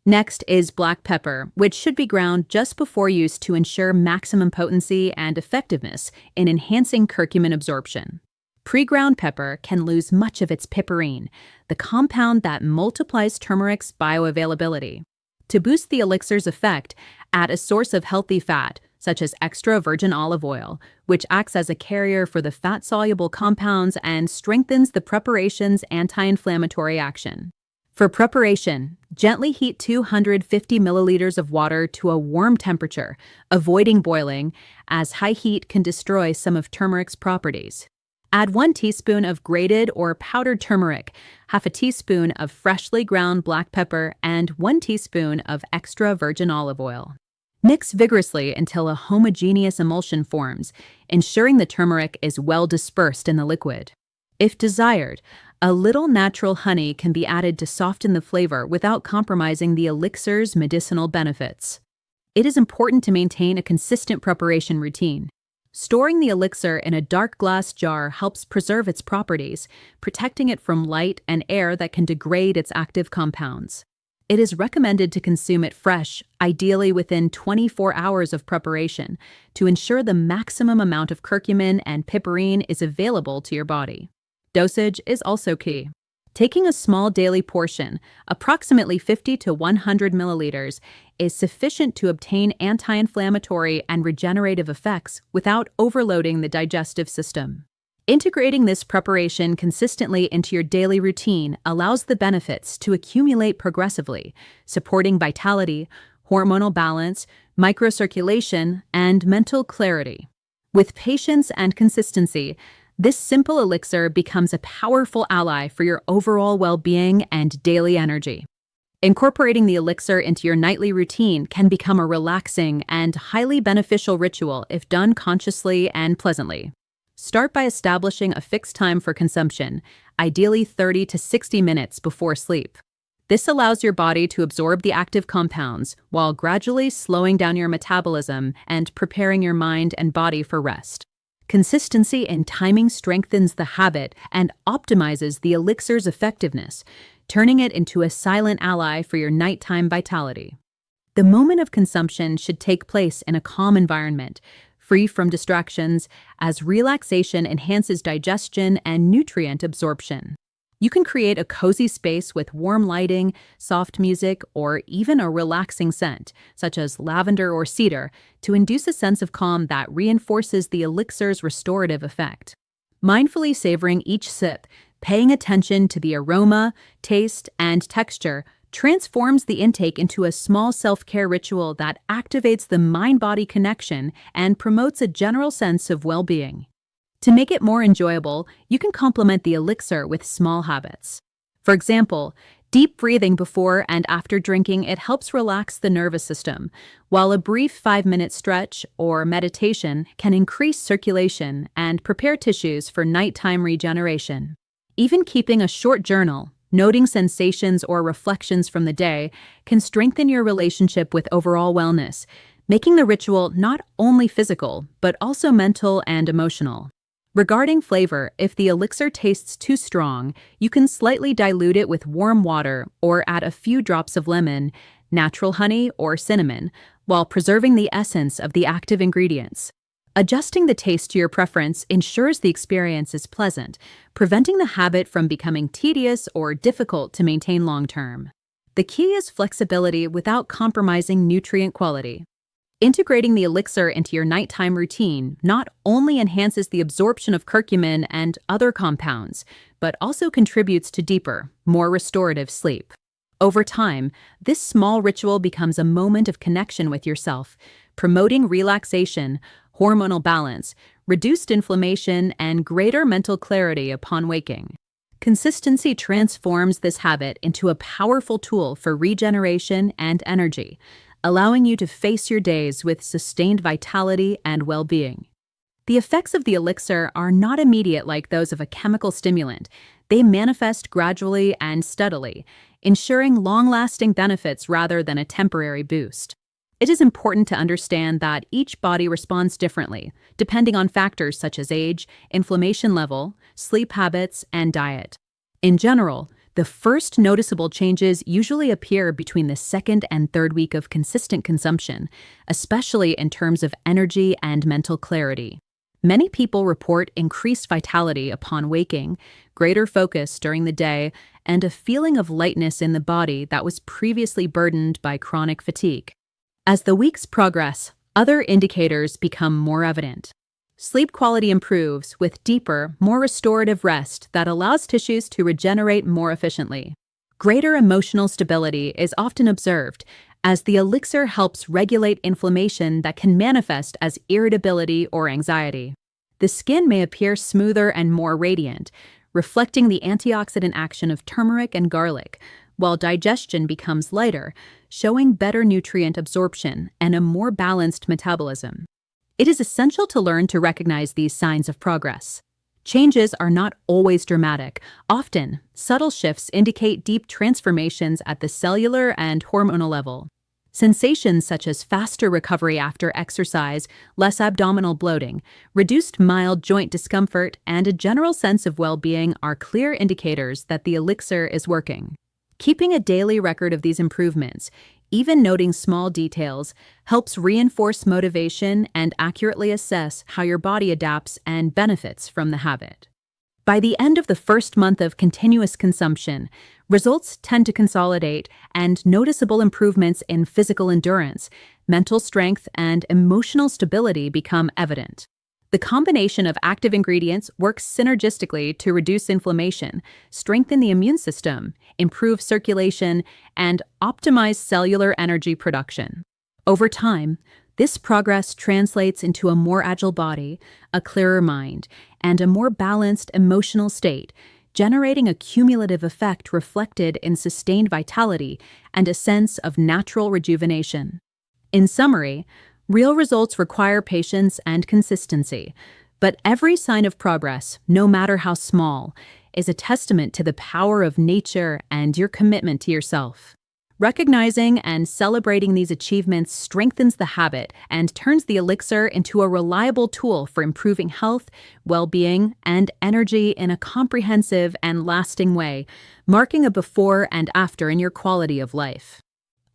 Next is black pepper, which should be ground just before use to ensure maximum potency and effectiveness in enhancing curcumin absorption. Pre-ground pepper can lose much of its piperine, the compound that multiplies turmeric's bioavailability. To boost the elixir's effect, add a source of healthy fat, such as extra virgin olive oil, which acts as a carrier for the fat-soluble compounds and strengthens the preparation's anti-inflammatory action. For preparation, gently heat 250 milliliters of water to a warm temperature, avoiding boiling, as high heat can destroy some of turmeric's properties. Add 1 teaspoon of grated or powdered turmeric, half a teaspoon of freshly ground black pepper, and 1 teaspoon of extra virgin olive oil. Mix vigorously until a homogeneous emulsion forms, ensuring the turmeric is well dispersed in the liquid. If desired, a little natural honey can be added to soften the flavor without compromising the elixir's medicinal benefits. It is important to maintain a consistent preparation routine. Storing the elixir in a dark glass jar helps preserve its properties, protecting it from light and air that can degrade its active compounds. It is recommended to consume it fresh, ideally within 24 hours of preparation, to ensure the maximum amount of curcumin and piperine is available to your body. Dosage is also key. Taking a small daily portion, approximately 50 to 100 milliliters, is sufficient to obtain anti-inflammatory and regenerative effects without overloading the digestive system. Integrating this preparation consistently into your daily routine allows the benefits to accumulate progressively, supporting vitality, hormonal balance, microcirculation, and mental clarity. With patience and consistency, this simple elixir becomes a powerful ally for your overall well-being and daily energy. Incorporating the elixir into your nightly routine can become a relaxing and highly beneficial ritual if done consciously and pleasantly. Start by establishing a fixed time for consumption, ideally 30 to 60 minutes before sleep. This allows your body to absorb the active compounds while gradually slowing down your metabolism and preparing your mind and body for rest. Consistency in timing strengthens the habit and optimizes the elixir's effectiveness, turning it into a silent ally for your nighttime vitality. The moment of consumption should take place in a calm environment, free from distractions, as relaxation enhances digestion and nutrient absorption. You can create a cozy space with warm lighting, soft music, or even a relaxing scent, such as lavender or cedar, to induce a sense of calm that reinforces the elixir's restorative effect. Mindfully savoring each sip, paying attention to the aroma, taste, and texture, transforms the intake into a small self-care ritual that activates the mind-body connection and promotes a general sense of well-being. To make it more enjoyable, you can complement the elixir with small habits. For example, deep breathing before and after drinking it helps relax the nervous system, while a brief 5-minute stretch or meditation can increase circulation and prepare tissues for nighttime regeneration. Even keeping a short journal, noting sensations or reflections from the day, can strengthen your relationship with overall wellness, making the ritual not only physical, but also mental and emotional. Regarding flavor, if the elixir tastes too strong, you can slightly dilute it with warm water or add a few drops of lemon, natural honey, or cinnamon, while preserving the essence of the active ingredients. Adjusting the taste to your preference ensures the experience is pleasant, preventing the habit from becoming tedious or difficult to maintain long-term. The key is flexibility without compromising nutrient quality. Integrating the elixir into your nighttime routine not only enhances the absorption of curcumin and other compounds, but also contributes to deeper, more restorative sleep. Over time, this small ritual becomes a moment of connection with yourself, promoting relaxation, hormonal balance, reduced inflammation, and greater mental clarity upon waking. Consistency transforms this habit into a powerful tool for regeneration and energy, allowing you to face your days with sustained vitality and well-being. The effects of the elixir are not immediate like those of a chemical stimulant. They manifest gradually and steadily, ensuring long-lasting benefits rather than a temporary boost. It is important to understand that each body responds differently, depending on factors such as age, inflammation level, sleep habits, and diet. In general, the first noticeable changes usually appear between the second and third week of consistent consumption, especially in terms of energy and mental clarity. Many people report increased vitality upon waking, greater focus during the day, and a feeling of lightness in the body that was previously burdened by chronic fatigue. As the weeks progress, other indicators become more evident. Sleep quality improves with deeper, more restorative rest that allows tissues to regenerate more efficiently. Greater emotional stability is often observed, as the elixir helps regulate inflammation that can manifest as irritability or anxiety. The skin may appear smoother and more radiant, reflecting the antioxidant action of turmeric and garlic, while digestion becomes lighter, showing better nutrient absorption and a more balanced metabolism. It is essential to learn to recognize these signs of progress. Changes are not always dramatic. Often, subtle shifts indicate deep transformations at the cellular and hormonal level. Sensations such as faster recovery after exercise, less abdominal bloating, reduced mild joint discomfort, and a general sense of well-being are clear indicators that the elixir is working. Keeping a daily record of these improvements, even noting small details, helps reinforce motivation and accurately assess how your body adapts and benefits from the habit. By the end of the first month of continuous consumption, results tend to consolidate and noticeable improvements in physical endurance, mental strength, and emotional stability become evident. The combination of active ingredients works synergistically to reduce inflammation, strengthen the immune system, improve circulation, and optimize cellular energy production. Over time, this progress translates into a more agile body, a clearer mind, and a more balanced emotional state, generating a cumulative effect reflected in sustained vitality and a sense of natural rejuvenation. In summary, real results require patience and consistency, But every sign of progress, no matter how small, is a testament to the power of nature and your commitment to yourself. Recognizing and celebrating these achievements strengthens the habit and turns the elixir into a reliable tool for improving health, well-being, and energy in a comprehensive and lasting way, marking a before and after in your quality of life.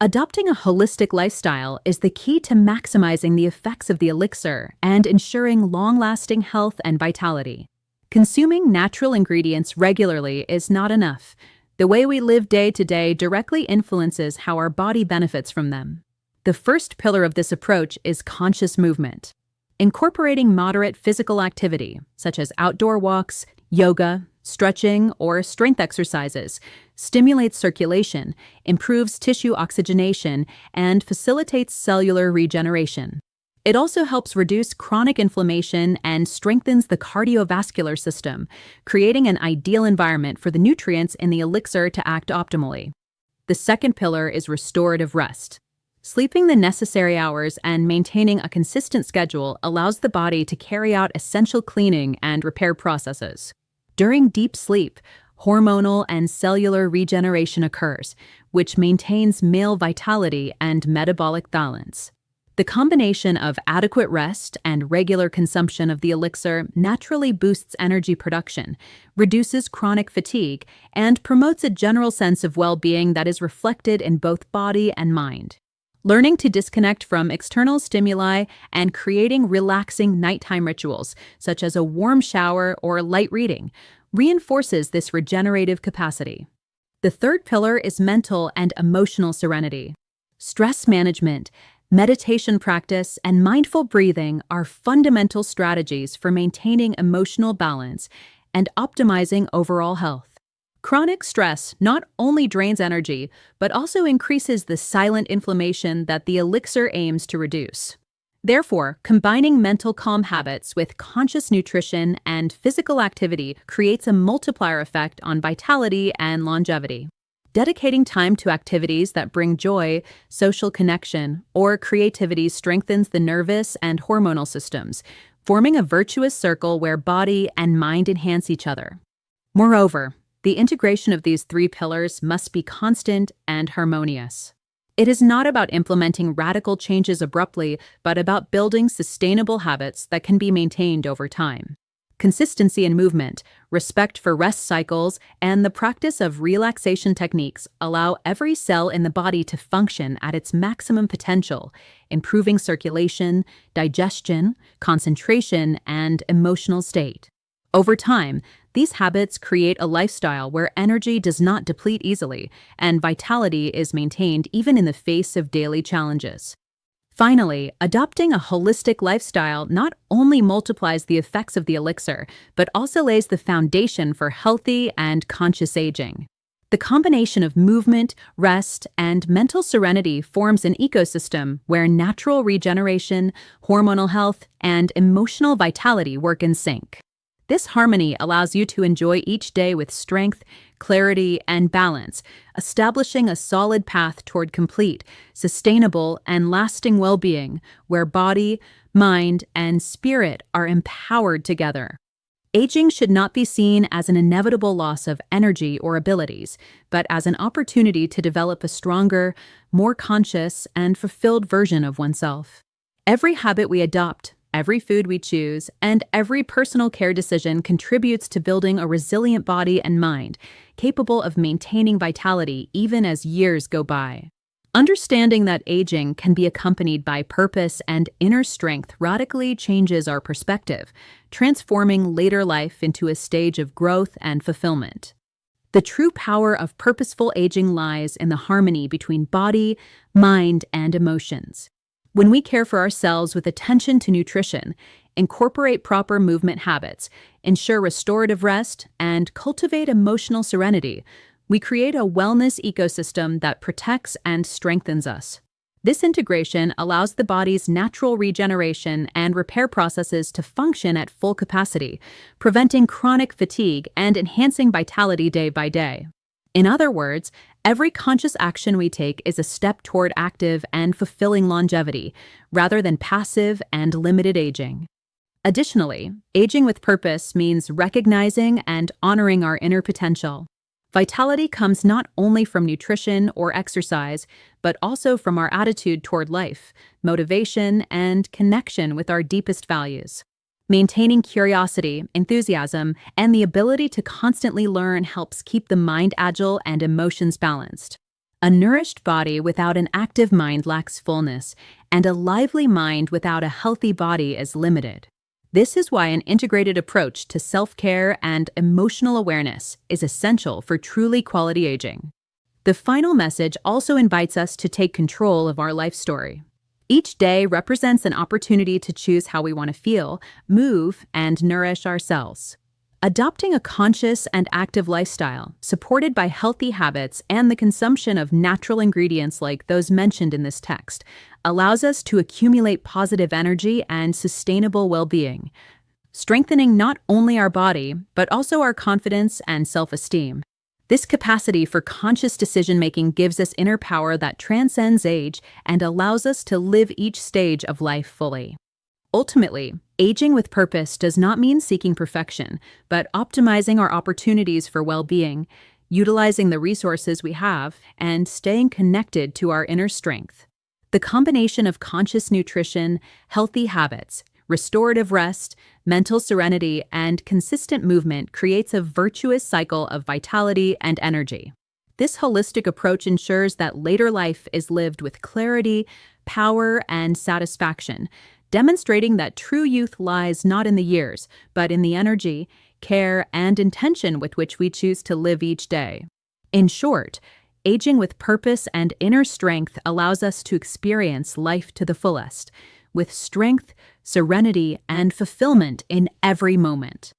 Adopting a holistic lifestyle is the key to maximizing the effects of the elixir and ensuring long-lasting health and vitality. Consuming natural ingredients regularly is not enough. The way we live day to day directly influences how our body benefits from them. The first pillar of this approach is conscious movement. Incorporating moderate physical activity, such as outdoor walks, yoga, stretching, or strength exercises, stimulates circulation, improves tissue oxygenation, and facilitates cellular regeneration. It also helps reduce chronic inflammation and strengthens the cardiovascular system, creating an ideal environment for the nutrients in the elixir to act optimally. The second pillar is restorative rest. Sleeping the necessary hours and maintaining a consistent schedule allows the body to carry out essential cleaning and repair processes. During deep sleep, hormonal and cellular regeneration occurs, which maintains male vitality and metabolic balance. The combination of adequate rest and regular consumption of the elixir naturally boosts energy production, reduces chronic fatigue, and promotes a general sense of well-being that is reflected in both body and mind. Learning to disconnect from external stimuli and creating relaxing nighttime rituals, such as a warm shower or light reading, reinforces this regenerative capacity. The third pillar is mental and emotional serenity. Stress management, meditation practice, and mindful breathing are fundamental strategies for maintaining emotional balance and optimizing overall health. Chronic stress not only drains energy, but also increases the silent inflammation that the elixir aims to reduce. Therefore, combining mental calm habits with conscious nutrition and physical activity creates a multiplier effect on vitality and longevity. Dedicating time to activities that bring joy, social connection, or creativity strengthens the nervous and hormonal systems, forming a virtuous circle where body and mind enhance each other. Moreover, the integration of these three pillars must be constant and harmonious. It is not about implementing radical changes abruptly, but about building sustainable habits that can be maintained over time. Consistency in movement, respect for rest cycles, and the practice of relaxation techniques allow every cell in the body to function at its maximum potential, improving circulation, digestion, concentration, and emotional state. Over time, these habits create a lifestyle where energy does not deplete easily, and vitality is maintained even in the face of daily challenges. Finally, adopting a holistic lifestyle not only multiplies the effects of the elixir, but also lays the foundation for healthy and conscious aging. The combination of movement, rest, and mental serenity forms an ecosystem where natural regeneration, hormonal health, and emotional vitality work in sync. This harmony allows you to enjoy each day with strength, clarity, and balance, establishing a solid path toward complete, sustainable, and lasting well-being where body, mind, and spirit are empowered together. Aging should not be seen as an inevitable loss of energy or abilities, but as an opportunity to develop a stronger, more conscious, and fulfilled version of oneself. Every habit we adopt, every food we choose, and every personal care decision contributes to building a resilient body and mind, capable of maintaining vitality even as years go by. Understanding that aging can be accompanied by purpose and inner strength radically changes our perspective, transforming later life into a stage of growth and fulfillment. The true power of purposeful aging lies in the harmony between body, mind, and emotions. When we care for ourselves with attention to nutrition, incorporate proper movement habits, ensure restorative rest, and cultivate emotional serenity, we create a wellness ecosystem that protects and strengthens us. This integration allows the body's natural regeneration and repair processes to function at full capacity, preventing chronic fatigue and enhancing vitality day by day. In other words, every conscious action we take is a step toward active and fulfilling longevity, rather than passive and limited aging. Additionally, aging with purpose means recognizing and honoring our inner potential. Vitality comes not only from nutrition or exercise, but also from our attitude toward life, motivation, and connection with our deepest values. Maintaining curiosity, enthusiasm, and the ability to constantly learn helps keep the mind agile and emotions balanced. A nourished body without an active mind lacks fullness, and a lively mind without a healthy body is limited. This is why an integrated approach to self-care and emotional awareness is essential for truly quality aging. The final message also invites us to take control of our life story. Each day represents an opportunity to choose how we want to feel, move, and nourish ourselves. Adopting a conscious and active lifestyle, supported by healthy habits and the consumption of natural ingredients like those mentioned in this text, allows us to accumulate positive energy and sustainable well-being, strengthening not only our body, but also our confidence and self-esteem. This capacity for conscious decision-making gives us inner power that transcends age and allows us to live each stage of life fully. Ultimately, aging with purpose does not mean seeking perfection, but optimizing our opportunities for well-being, utilizing the resources we have, and staying connected to our inner strength. The combination of conscious nutrition, healthy habits, restorative rest, mental serenity, and consistent movement creates a virtuous cycle of vitality and energy. This holistic approach ensures that later life is lived with clarity, power, and satisfaction, demonstrating that true youth lies not in the years, but in the energy, care, and intention with which we choose to live each day. In short, aging with purpose and inner strength allows us to experience life to the fullest, with strength, serenity, and fulfillment in every moment.